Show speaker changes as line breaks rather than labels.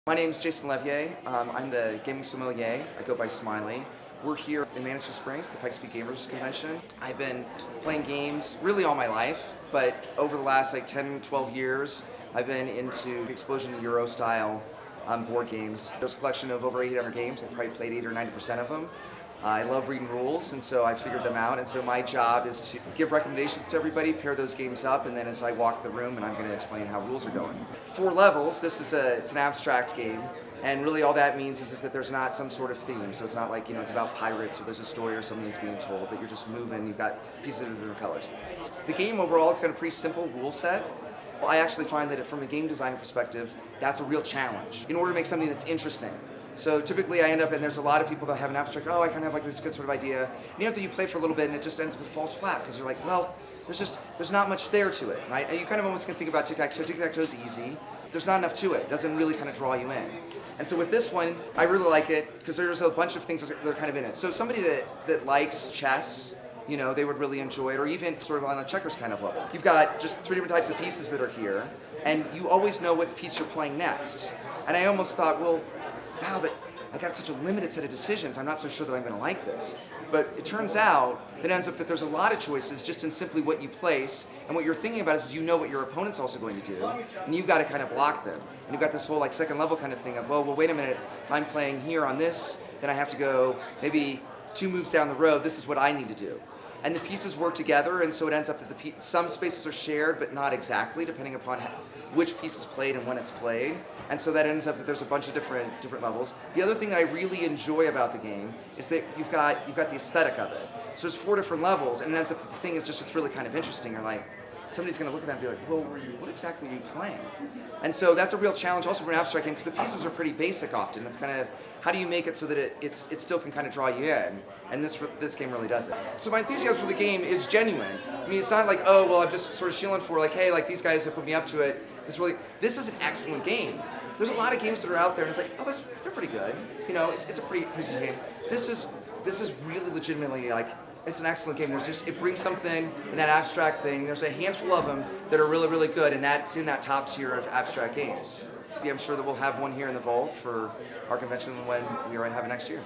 My name's Jason Leveille. I'm the gaming sommelier. I go by Smiley. We're here in Manitou Springs, the Pikes Gamers Convention. I've been playing games really all my life, but over the last 10, 12 years, I've been into Explosion Euro style board games. There's a collection of over 800 games. I've probably played 80 or 90% of them. I love reading rules, and so I figured them out, and so my job is to give recommendations to everybody, pair those games up, and then as I walk the room, and I'm going to explain how rules are going. 4 levels, it's an abstract game, and really all that means is that there's not some sort of theme, so it's not like, it's about pirates, or there's a story or something that's being told, but you're just moving, you've got pieces of different colors. The game overall, it's got a pretty simple rule set. I actually find that from a game designer perspective, that's a real challenge, in order to make something that's interesting. So typically I end up, and there's a lot of people that have an abstract, I kind of have this good sort of idea, and you play for a little bit and it just ends up it falls flat, because you're like, well, there's not much there to it, right? And you kind of almost can think about tic-tac-toe. Tic-tac-toe's easy. There's not enough to it. It doesn't really kind of draw you in. And so with this one, I really like it, because there's a bunch of things that are kind of in it. So somebody that likes chess, they would really enjoy it, or even sort of on a checkers kind of level. You've got just 3 different types of pieces that are here, and you always know what piece you're playing next. And I almost thought, well, wow, I got such a limited set of decisions, I'm not so sure that I'm going to like this. But it turns out that it ends up that there's a lot of choices just in simply what you place, and what you're thinking about is you know what your opponent's also going to do, and you've got to kind of block them. And you've got this whole second level kind of thing of, well, wait a minute, if I'm playing here on this, then I have to go maybe 2 moves down the road, this is what I need to do. And the pieces work together, and so it ends up that some spaces are shared, but not exactly, depending upon which piece is played and when it's played. And so that ends up that there's a bunch of different levels. The other thing that I really enjoy about the game is that you've got the aesthetic of it. So there's 4 different levels, and it ends up that the thing is just, it's really kind of interesting. You're like, somebody's going to look at that and be like, well, what exactly are you playing? And so that's a real challenge also for an abstract game, because the pieces are pretty basic often. It's kind of, how do you make it so that it still can kind of draw you in? And this game really does it. So my enthusiasm for the game is genuine. I mean, it's not like, oh, well, I'm just sort of shilling for hey, these guys have put me up to it. This is an excellent game. There's a lot of games that are out there, and it's like, oh, they're pretty good. It's a pretty decent game. This is really legitimately it's an excellent game. It brings something in that abstract thing. There's a handful of them that are really, really good, and that's in that top tier of abstract games. Yeah, I'm sure that we'll have one here in the vault for our convention when we have it next year.